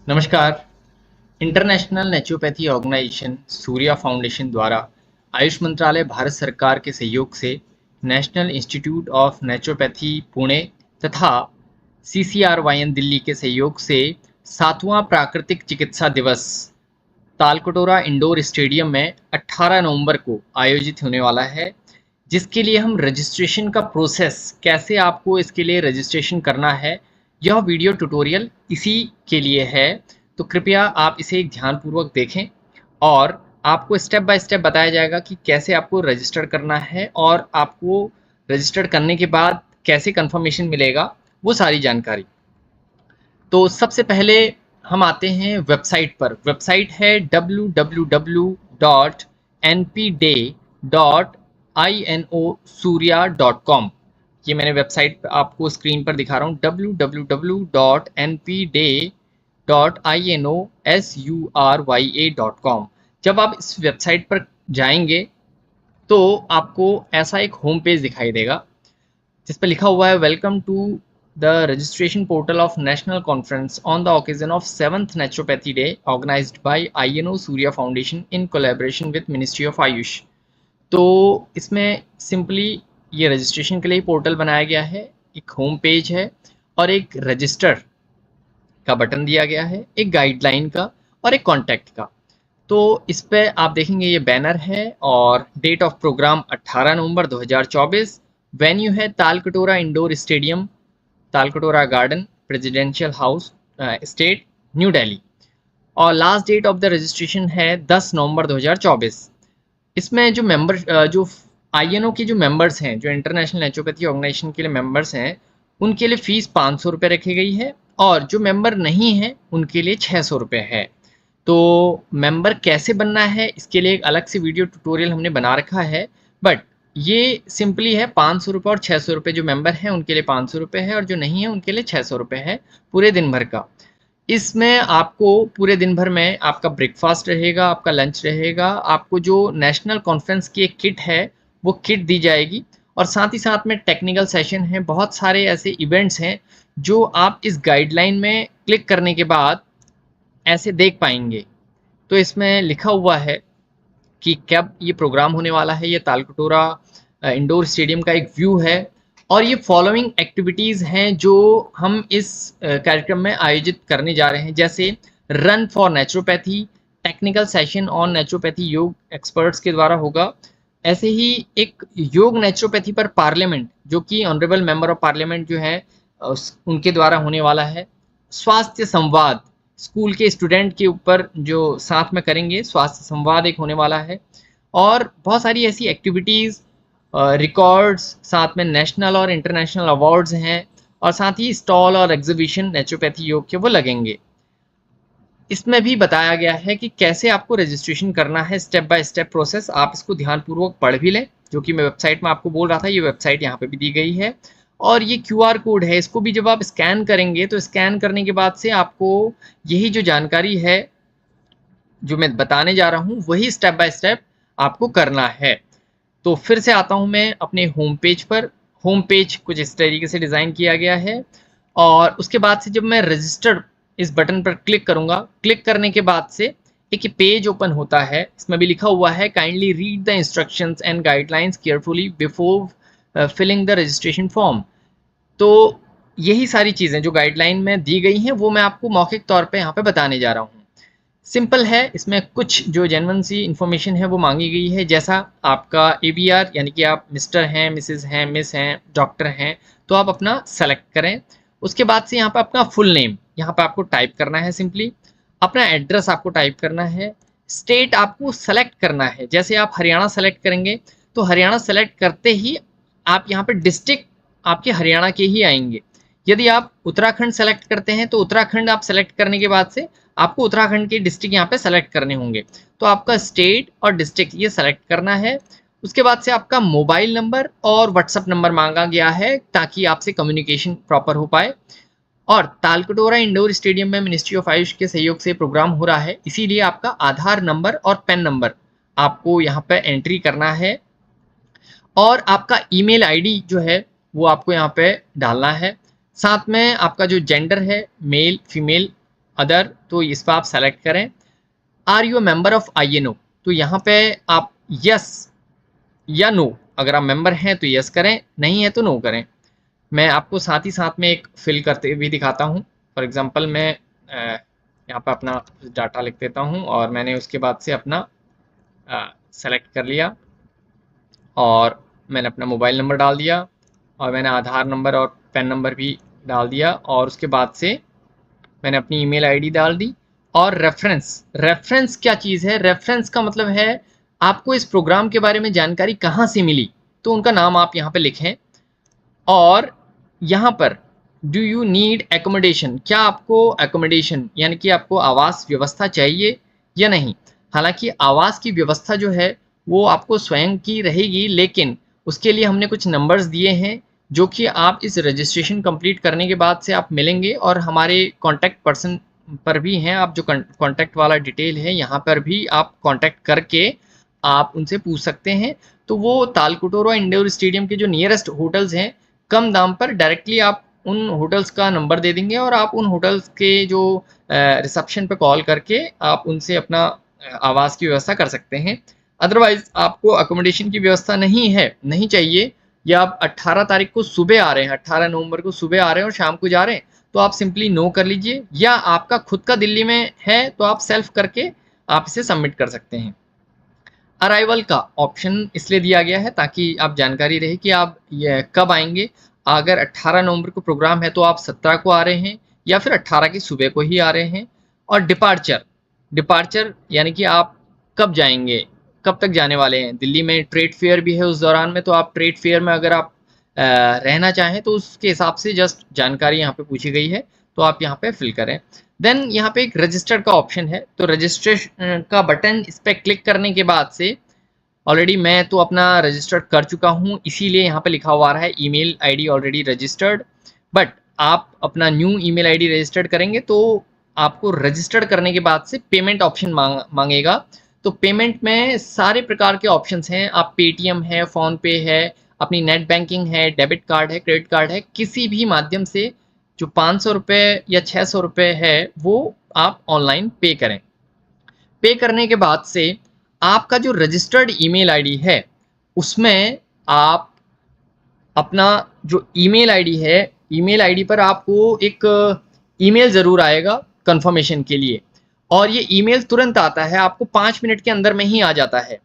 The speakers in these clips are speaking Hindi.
नमस्कार। International naturopathy organisation Surya foundation द्वारा आयुष मंत्रालय भारत सरकार के सहयोग से national institute of naturopathy Pune तथा CCRYN दिल्ली के सहयोग से 7वां प्राकृतिक चिकित्सा दिवस तालकटोरा इंडोर स्टेडियम में 18 नवंबर को आयोजित होने वाला है, जिसके लिए हम रजिस्ट्रेशन का प्रोसेस कैसे आपको इसके लिए रजिस्ट्रेशन करना है, यह वीडियो ट्यूटोरियल इसी के लिए है। तो कृपया आप इसे ध्यानपूर्वक देखें और आपको स्टेप बाय स्टेप बताया जाएगा कि कैसे आपको रजिस्टर करना है और आपको रजिस्टर करने के बाद कैसे कंफर्मेशन मिलेगा, वो सारी जानकारी। तो सबसे पहले हम आते हैं वेबसाइट पर। वेबसाइट है www.npday.inosurya.com। ये मैंने वेबसाइट आपको स्क्रीन पर दिखा रहा हूँ, www.npday.inosurya.com। जब आप इस वेबसाइट पर जाएंगे तो आपको ऐसा एक होम पेज दिखाई देगा जिस पर लिखा हुआ है welcome to the registration portal of national conference on the occasion of 7th naturopathy day organised by INO Surya foundation in collaboration with ministry of Ayush. तो इसमें सिंपली ये रजिस्ट्रेशन के लिए पोर्टल बनाया गया है, एक होम पेज है और एक रजिस्टर का बटन दिया गया है, एक गाइडलाइन का और एक कॉन्टैक्ट का। तो इस पे आप देखेंगे ये बैनर है और डेट ऑफ प्रोग्राम 18 नवंबर 2024। वेन्यू है Talkatora indoor stadium, Talkatora garden, presidential house, state, new Delhi. और last date of the registration है 10 नवंबर 2024। इसमें जो INO के जो मेंबर्स हैं, जो इंटरनेशनल नेचुरोपैथी ऑर्गेनाइजेशन के लिए मेंबर्स हैं, उनके लिए फ़ीस 500 रुपये रखी गई है और जो मेंबर नहीं हैं उनके लिए 600 रुपये है। तो मेंबर कैसे बनना है इसके लिए एक अलग से वीडियो ट्यूटोरियल हमने बना रखा है, बट ये सिंपली है 500 रुपये और 600 रुपये। जो मेंबर हैं उनके लिए 500 रुपये है और जो नहीं है उनके लिए 600 रुपये है पूरे दिन भर का। इसमें आपको पूरे दिन भर में आपका ब्रेकफास्ट रहेगा, आपका लंच रहेगा, आपको जो नेशनल कॉन्फ्रेंस की एक किट है वो किट दी जाएगी और साथ ही साथ में टेक्निकल सेशन है। बहुत सारे ऐसे इवेंट्स हैं जो आप इस गाइडलाइन में क्लिक करने के बाद ऐसे देख पाएंगे। तो इसमें लिखा हुआ है कि कब ये प्रोग्राम होने वाला है। ये तालकटोरा इंडोर स्टेडियम का एक व्यू है और ये फॉलोइंग एक्टिविटीज़ हैं जो हम इस कार्यक्रम में आयोजित करने जा रहे हैं, जैसे run for naturopathy, technical session on naturopathy योग एक्सपर्ट्स के द्वारा होगा। ऐसे ही एक योग नेचुरोपैथी पर पार्लियामेंट, जो कि ऑनरेबल मेंबर ऑफ पार्लियामेंट जो है उनके द्वारा होने वाला है। स्वास्थ्य संवाद, स्कूल के स्टूडेंट के ऊपर जो साथ में करेंगे, स्वास्थ्य संवाद एक होने वाला है। और बहुत सारी ऐसी एक्टिविटीज़, रिकॉर्ड्स, साथ में नेशनल और इंटरनेशनल अवार्ड्स हैं और साथ ही स्टॉल और एग्जीबिशन नेचुरोपैथी योग के वो लगेंगे। इसमें भी बताया गया है कि कैसे आपको रजिस्ट्रेशन करना है, स्टेप बाय स्टेप प्रोसेस। आप इसको ध्यानपूर्वक पढ़ भी लें, जो कि मैं वेबसाइट में आपको बोल रहा था, ये वेबसाइट यहाँ पे भी दी गई है। और ये QR कोड है, इसको भी जब आप स्कैन करेंगे तो स्कैन करने के बाद से आपको यही जो जानकारी है जो मैं बताने जा रहा हूँ वही स्टेप बाय स्टेप आपको करना है। तो फिर से आता हूँ मैं अपने होम पेज पर। होम पेज कुछ इस तरीके से डिज़ाइन किया गया है और उसके बाद से जब मैं रजिस्टर्ड इस बटन पर क्लिक करूँगा, क्लिक करने के बाद से एक पेज ओपन होता है। इसमें भी लिखा हुआ है kindly read the instructions and guidelines carefully before filling the registration form. तो यही सारी चीज़ें जो गाइडलाइन में दी गई हैं वो मैं आपको मौखिक तौर पे यहाँ पे बताने जा रहा हूँ। सिंपल है, इसमें कुछ जो जेन्युइन सी इन्फॉर्मेशन है वो मांगी गई है, जैसा आपका ABR, यानी कि आप मिस्टर हैं, मिसेस हैं, मिस हैं, डॉक्टर हैं, तो आप अपना सेलेक्ट करें। उसके बाद से यहाँ पे अपना फुल नेम यहाँ पे आपको टाइप करना है, सिंपली अपना एड्रेस आपको टाइप करना है। स्टेट आपको सेलेक्ट करना है, जैसे आप हरियाणा सेलेक्ट करेंगे तो हरियाणा सेलेक्ट करते ही आप यहाँ पे डिस्ट्रिक्ट आपके हरियाणा के ही आएंगे। यदि आप उत्तराखंड सेलेक्ट करते हैं तो उत्तराखंड आप सेलेक्ट करने के बाद से आपको उत्तराखंड के डिस्ट्रिक्ट यहाँ पे सेलेक्ट करने होंगे। तो आपका स्टेट और डिस्ट्रिक्ट ये सेलेक्ट करना है। उसके बाद से आपका मोबाइल नंबर और व्हाट्सअप नंबर मांगा गया है ताकि आपसे कम्युनिकेशन प्रॉपर हो पाए। और तालकटोरा इंडोर स्टेडियम में मिनिस्ट्री ऑफ आयुष के सहयोग से प्रोग्राम हो रहा है, इसीलिए आपका आधार नंबर और पैन नंबर आपको यहाँ पे एंट्री करना है और आपका ईमेल आईडी जो है वो आपको यहाँ पे डालना है। साथ में आपका जो जेंडर है, मेल फीमेल, अदर, तो इस पर आप सेलेक्ट करें। Are you a member of INO, तो यहाँ पे आप यस या नो, अगर आप मेंबर हैं तो यस करें, नहीं है तो नो करें। मैं आपको साथ ही साथ में एक फिल करते हुए दिखाता हूँ। फॉर एग्जांपल मैं यहाँ पर अपना डाटा लिख देता हूँ और मैंने उसके बाद से अपना सेलेक्ट कर लिया और मैंने अपना मोबाइल नंबर डाल दिया और मैंने आधार नंबर और पैन नंबर भी डाल दिया और उसके बाद से मैंने अपनी ईमेल आईडी डाल दी। और रेफरेंस, रेफरेंस क्या चीज़ है? रेफरेंस का मतलब है आपको इस प्रोग्राम के बारे में जानकारी कहाँ से मिली, तो उनका नाम आप यहाँ पे लिखें। और यहाँ पर डू यू नीड एकोमोडेशन, क्या आपको एकोमोडेशन यानी कि आपको आवास व्यवस्था चाहिए या नहीं। हालांकि आवास की व्यवस्था जो है वो आपको स्वयं की रहेगी, लेकिन उसके लिए हमने कुछ नंबर्स दिए हैं जो कि आप इस रजिस्ट्रेशन कंप्लीट करने के बाद से आप मिलेंगे और हमारे कॉन्टैक्ट पर्सन पर भी हैं। आप जो कॉन्टैक्ट वाला डिटेल है यहाँ पर भी आप कॉन्टैक्ट करके आप उनसे पूछ सकते हैं। तो वो तालकटोरा इंडोर स्टेडियम के जो नियरेस्ट होटल्स हैं, कम दाम पर डायरेक्टली आप उन होटल्स का नंबर दे देंगे और आप उन होटल्स के जो रिसेप्शन पे कॉल करके आप उनसे अपना आवास की व्यवस्था कर सकते हैं। अदरवाइज आपको अकोमोडेशन की व्यवस्था नहीं है, नहीं चाहिए, या आप 18 तारीख को सुबह आ रहे हैं, 18 नवंबर को सुबह आ रहे हैं और शाम को जा रहे हैं, तो आप सिंपली नो कर लीजिए। या आपका खुद का दिल्ली में है तो आप सेल्फ करके आप इसे सबमिट कर सकते हैं। अराइवल का ऑप्शन इसलिए दिया गया है ताकि आप जानकारी रहे कि आप ये कब आएंगे। अगर 18 नवंबर को प्रोग्राम है तो आप 17 को आ रहे हैं या फिर 18 की सुबह को ही आ रहे हैं। और डिपार्चर, डिपार्चर यानी कि आप कब जाएंगे, कब तक जाने वाले हैं। दिल्ली में ट्रेड फेयर भी है उस दौरान में, तो आप ट्रेड फेयर में अगर आप रहना चाहें तो उसके हिसाब से जस्ट जानकारी यहाँ पे पूछी गई है, तो आप यहाँ पे फिल करें। देन यहाँ पे एक रजिस्टर्ड का ऑप्शन है, तो रजिस्ट्रेशन का बटन, इस पर क्लिक करने के बाद से ऑलरेडी मैं तो अपना रजिस्टर्ड कर चुका हूँ, इसीलिए यहाँ पे लिखा हुआ आ रहा है email ID already registered. But आप अपना न्यू ईमेल आईडी रजिस्टर्ड करेंगे तो आपको रजिस्टर्ड करने के बाद से पेमेंट ऑप्शन मांगेगा। तो पेमेंट में सारे प्रकार के ऑप्शंस हैं, आप पेटीएम है, फ़ोन पे है, अपनी नेट बैंकिंग है, डेबिट कार्ड है, क्रेडिट कार्ड है, किसी भी माध्यम से जो 500 रुपये या 600 रुपये है वो आप ऑनलाइन पे करें। पे करने के बाद से आपका जो रजिस्टर्ड ईमेल आईडी है उसमें आप अपना जो ईमेल आईडी है, ईमेल आईडी पर आपको एक ईमेल ज़रूर आएगा कंफर्मेशन के लिए, और ये ईमेल तुरंत आता है, आपको 5 मिनट के अंदर में ही आ जाता है।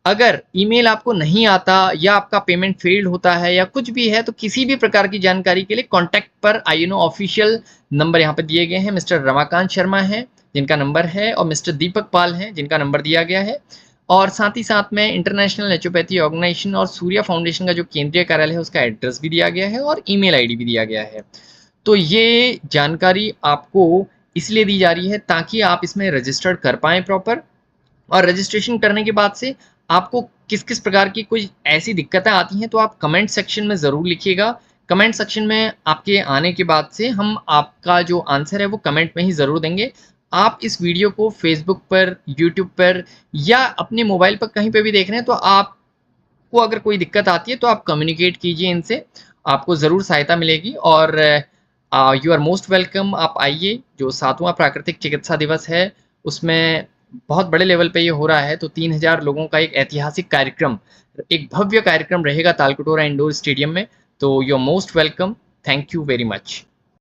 अगर ईमेल आपको नहीं आता या आपका पेमेंट फेल्ड होता है या कुछ भी है, तो किसी भी प्रकार की जानकारी के लिए कॉन्टैक्ट पर INO ऑफिशियल नंबर यहाँ पे दिए गए हैं। मिस्टर रमाकांत शर्मा हैं जिनका नंबर है, और मिस्टर दीपक पाल हैं जिनका नंबर दिया गया है। और साथ ही साथ में इंटरनेशनल नेचुरोपैथी ऑर्गेनाइजेशन और सूर्या फाउंडेशन का जो केंद्रीय कार्यालय है उसका एड्रेस भी दिया गया है और ईमेल आईडी भी दिया गया है। तो ये जानकारी आपको इसलिए दी जा रही है ताकि आप इसमें रजिस्टर्ड कर पाएँ प्रॉपर। और रजिस्ट्रेशन करने के बाद से आपको किस किस प्रकार की कोई ऐसी दिक्कतें आती हैं तो आप कमेंट सेक्शन में ज़रूर लिखिएगा। कमेंट सेक्शन में आपके आने के बाद से हम आपका जो आंसर है वो कमेंट में ही ज़रूर देंगे। आप इस वीडियो को फेसबुक पर, यूट्यूब पर या अपने मोबाइल पर कहीं पे भी देख रहे हैं, तो आपको अगर कोई दिक्कत आती है तो आप कम्युनिकेट कीजिए इनसे, आपको ज़रूर सहायता मिलेगी। और यू आर मोस्ट वेलकम, आप आइए। जो 7वां प्राकृतिक चिकित्सा दिवस है उसमें बहुत बड़े लेवल पे ये हो रहा है, तो 3000 लोगों का एक ऐतिहासिक कार्यक्रम, एक भव्य कार्यक्रम रहेगा तालकटोरा इंडोर स्टेडियम में। तो you are most welcome. Thank you very much.